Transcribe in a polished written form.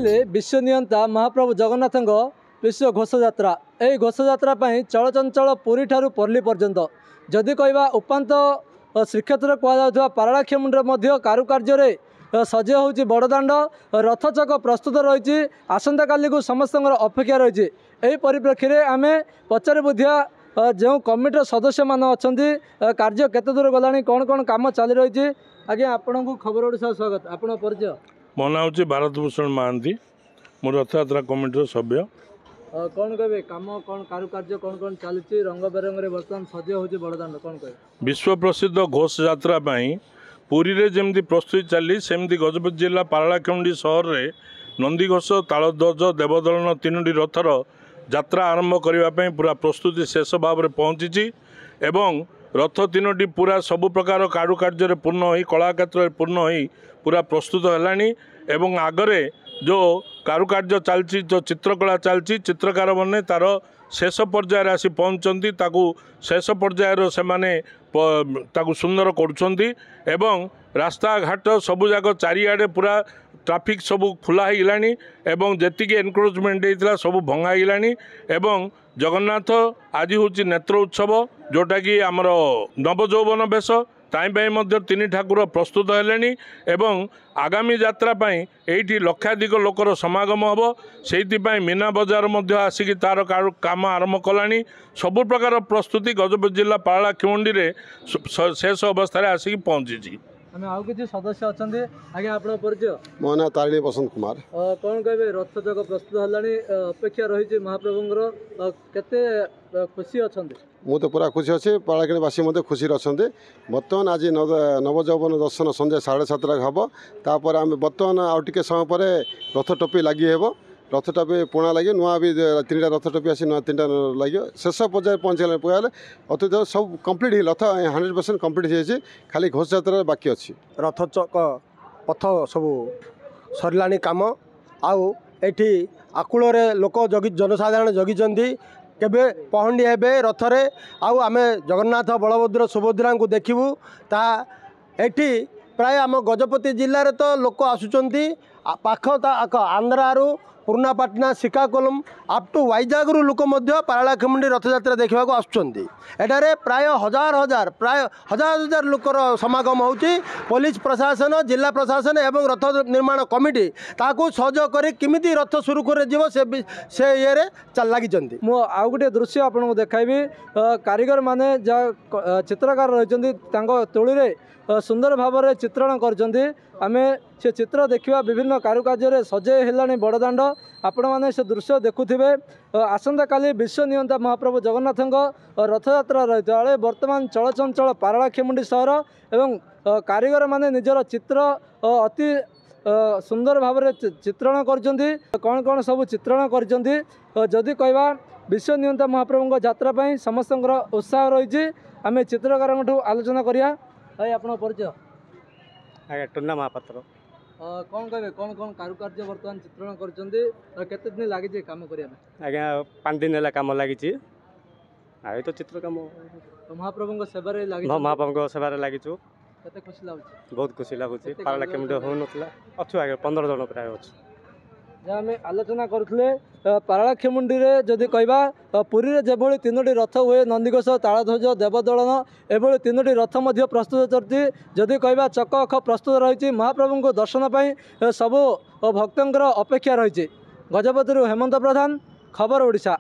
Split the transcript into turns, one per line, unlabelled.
कहले विश्व नियंता महाप्रभु जगन्नाथ विश्व घोषयात्रा यही घोषयात्रा चलचंचल पुरी ठारू पर्ली पर्यंत जदि कहवा उपात श्रीक्षेत्र कहुआ पारଳାଖେମୁଣ୍ଡରେ कारुकार्य सजे हूँ बड़दाण्ड रथचक प्रस्तुत रही आसंता काली को समस्त अपेक्षा रही यही परिप्रेक्षी में आम पचारि बुझिया जो कमिटर सदस्य मान अच्छा कार्य केते दूर गलानी कौन कौन काम चली रही आज्ञा आपण को खबर ओडिशा स्वागत आपण परिचय
मो ना हूँ भारत भूषण महांती मो रथयात्रा कमिटर सभ्य
कौन कहे कम कौन कारुकार्य कौन कौन चलती रंग बेरंगे बर्तमान सजे हूँ बड़दाण्ड कौन कहे
विश्व प्रसिद्ध घोष यात्रा पुरी रे जमती प्रस्तुति चली सेमती गजपति जिला पारଳାଖେମୁଣ୍ଡି सहर रे नंदीघोष तालध्वज देवदलन तीनोटी रथर यात्रा आरंभ करने पूरा प्रस्तुति शेष भाव में पहुँची एवं रथ तीनोटी पूरा सबु प्रकार कारुकार्य पूर्ण हो कला क्षेत्र पूर्ण हो पूरा प्रस्तुत है एवं आगरे जो कारुकार्य चलती जो चित्रकला चलती चित्रकार मैंने तार शेष पर्यायर आसी पहुँचती शेष पर्यायर से माने सुंदर करुँच रास्ता घाट सबू जाक चारिआडे पूरा ट्राफिक सबू खुला होगलानी एवं जी एनक्रोचमेंट होता सब भंगाईगलानी एवं जगन्नाथ आज हूँ नेत्र उत्सव जोटा कि आमर नवजौवन बेश तीन ठाकुर प्रस्तुत है एवं आगामी यात्रा ये लक्षाधिक लोकर समागम हम से मीना बजार आसिक तार काम आरंभ कलानी सबु प्रकार प्रस्तुति गजपति जिला पारଳାଖେମୁଣ୍ଡି शेष अवस्था आसिक पहुँची
आउ किसी सदस्य अच्छा आज्ञा आप परिचय
मो ना तारिणी बसंत कुमार
कौन कहे रथचक प्रस्तुत है अपेक्षा रही महाप्रभुर केते खुशी अच्छा
मु तो पूरा खुशी अच्छे पारଳାଖେମୁଣ୍ଡିवासी मत खुशी अच्छा बर्तमान आज नवजौवन दर्शन संध्या 7:30 हम तापर आम बर्तमान आउ टे समय पर रथ टोपी लगी हे रथ टोपी पुणा लगे नुआ भी 3टा रथ टोपी आसी नुआ 3टा लगे शेष पर्याय पहुँचल पहले अतीत सब कम्प्लीट रथ 100% कम्प्लीट हो खाली घोष यात्रा बाकी अच्छी
रथचक पथ सब सरलाणी कम आठी आकूल लोक जनसाधारण जगिंट केबे पहंडी हे रथरे आम जगन्नाथ बलभद्र सुभद्रा को देखू ता एठी प्राय आम गजपति जिले में तो लोक आसुचंती पाख आंध्रारू पूर्णापाटना श्रीकाकुलम अप टू वाइजाग लोक पारଳାଖେମୁଣ୍ଡି रथयात्रा देखा आसुँचे प्राय हजार हजार लोकर समागम होची पुलिस प्रशासन जिला प्रशासन एवं रथ निर्माण कमिटी ताकू सहयोग कर किमिति रथ सुरुखुरे जीव से ये लगी
मु आउ गोटे दृश्य आपको देखाइबी कारीगर माने चित्रकार रही तोली सुंदर भाव में चित्रण करछंती आमे से चित्र देखा विभिन्न कारुकार्य सजे हेलानी बड़दाण्ड आपण मैंने से दृश्य देखुथिबे आसंता काली विश्व नियंता महाप्रभु जगन्नाथ रथयात्रा रही है वर्तमान चलचंचल पारଳାଖେମୁଣ୍ଡି सहर एवं कारीगर माने निजर चित्र अति सुंदर भाव में चित्रण करछंती कौन कौन सब चित्रण करछंती जदि कहवा विश्व नियंता महाप्रभु यात्रा समस्त उत्साह रही आम चित्रकार आलोचना करिया आपन परिचय
आज्ञा टुन्ना महापात्र
कौन कहे कौन कौन कारुकार्य बर्तमान चित्रण करते दिन लगी कम करिया
आज्ञा 5 दिन है कम लगी आए तो चित्र कम
महाप्रभु सेवारे लगी
महाप्रभु सेवारे लगिचु
केते खुशी लागुଛି
बहुत खुशी लागुଛି पारଳାଖେମୁଣ୍ଡି हो नथला अच्छु आगे 15 जन प्राय अच्छु
जहाँ आम आलोचना करुले पारଳାଖେମୁଣ୍ଡି जदि कहवा पुरी में जो तीनोटी रथ हुए नंदीघोष तालध्वज देवदलन एभली तीनोटी रथ प्रस्तुत करती जदि कहवा चक अख प्रस्तुत रही महाप्रभु को दर्शन पर सबू भक्तर अपेक्षा रही गजपति हेमंत प्रधान खबर ओडिशा।